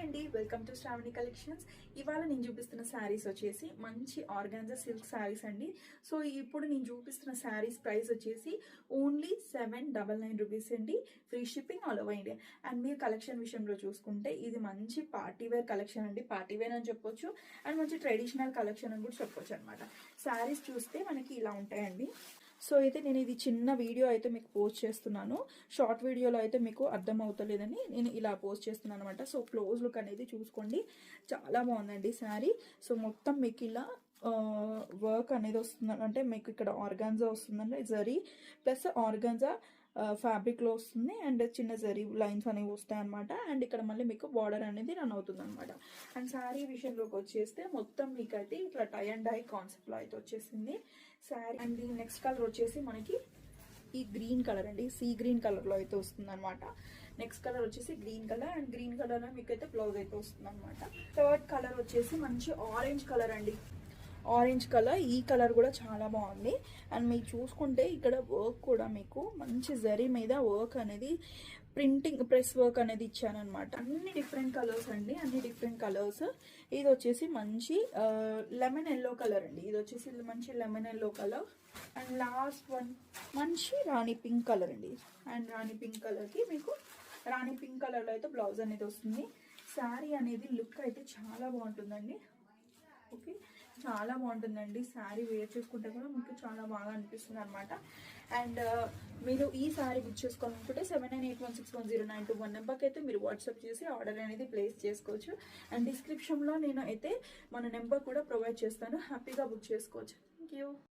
Hi అండి, welcome to Shravani collections. ఇవాళ నేను చూపిస్తున్న శారీస్ వచ్చేసి మంచి ఆర్గాన్జా సిల్క్ శారీస్ అండి. సో ఇప్పుడు నేను చూపిస్తున్న శారీస్ ప్రైస్ వచ్చేసి ఓన్లీ 799 రూపీస్ అండి. Free shipping all over India. And మీరు కలెక్షన్ విషయంలో చూసుకుంటే ఇది మంచి పార్టీ వేర్ కలెక్షన్ అండి. పార్టీ వేర్ అని చెప్పొచ్చు అండ్ మంచి ట్రెడిషనల్ కలెక్షన్ అని కూడా చెప్పొచ్చు అనమాట. శారీస్ చూస్తే మనకి ఇలా ఉంటాయండి. సో అయితే నేను ఇది చిన్న వీడియో అయితే మీకు పోస్ట్ చేస్తున్నాను. షార్ట్ వీడియోలో అయితే మీకు అర్థం అవుతలేదని నేను ఇలా పోస్ట్ చేస్తున్నాను అనమాట. సో క్లోజ్ లుక్ అనేది చూసుకోండి, చాలా బాగుందండి శారీ. సో మొత్తం మీకు ఇలా వర్క్ అనేది వస్తుంది, అంటే మీకు ఇక్కడ ఆర్గాన్జా వస్తుందండి, జరీ ప్లస్ ఆర్గాన్జా ఫ్యాబ్రిక్లో వస్తుంది అండ్ చిన్న జరీ లైన్స్ అనేవి వస్తాయి అనమాట. అండ్ ఇక్కడ మళ్ళీ మీకు బార్డర్ అనేది రన్ అవుతుంది అనమాట. అండ్ శారీ విషయంలోకి వచ్చేస్తే మొత్తం మీకు అయితే ఇట్లా టై అండ్ డై కాన్సెప్ట్లో అయితే వచ్చేసింది శారీ. అండ్ దీని నెక్స్ట్ కలర్ వచ్చేసి మనకి ఈ గ్రీన్ కలర్ అండి, సీ గ్రీన్ కలర్లో అయితే వస్తుంది అనమాట. నెక్స్ట్ కలర్ వచ్చేసి గ్రీన్ కలర్ అండ్ గ్రీన్ కలర్లో మీకు అయితే బ్లౌజ్ అయితే వస్తుంది అనమాట. థర్డ్ కలర్ వచ్చేసి మంచి ఆరెంజ్ కలర్ అండి, ఆరెంజ్ కలర్. ఈ కలర్ కూడా చాలా బాగుంది. అండ్ మీరు చూసుకుంటే ఇక్కడ వర్క్ కూడా మీకు మంచి జరీ మీద వర్క్ అనేది ప్రింటింగ్ ప్రెస్ వర్క్ అనేది ఇచ్చానమాట. అన్ని డిఫరెంట్ కలర్స్ అండి, అన్ని డిఫరెంట్ కలర్స్. ఇది వచ్చేసి మంచి లెమన్ ఎల్లో కలర్ అండి, ఇది వచ్చేసి మంచి lemon yellow colour. And last one మంచి రాణి పింక్ కలర్ అండి. అండ్ రాణి పింక్ కలర్కి మీకు రాణి పింక్ కలర్లో అయితే బ్లౌజ్ అనేది వస్తుంది. శారీ అనేది లుక్ అయితే చాలా బాగుంటుందండి. ఓకే, చాలా బాగుంటుందండి శారీ. వేర్ చేసుకుంటే కూడా మీకు చాలా బాగా అనిపిస్తుంది అనమాట. అండ్ మీరు ఈ శారీ బుక్ చేసుకోవాలనుకుంటే 7981610921 నెంబర్కి అయితే మీరు వాట్సాప్ చేసి ఆర్డర్ అనేది ప్లేస్ చేసుకోవచ్చు. అండ్ డిస్క్రిప్షన్లో నేను అయితే మన నెంబర్ కూడా ప్రొవైడ్ చేస్తాను, హ్యాపీగా బుక్ చేసుకోవచ్చు. Thank you.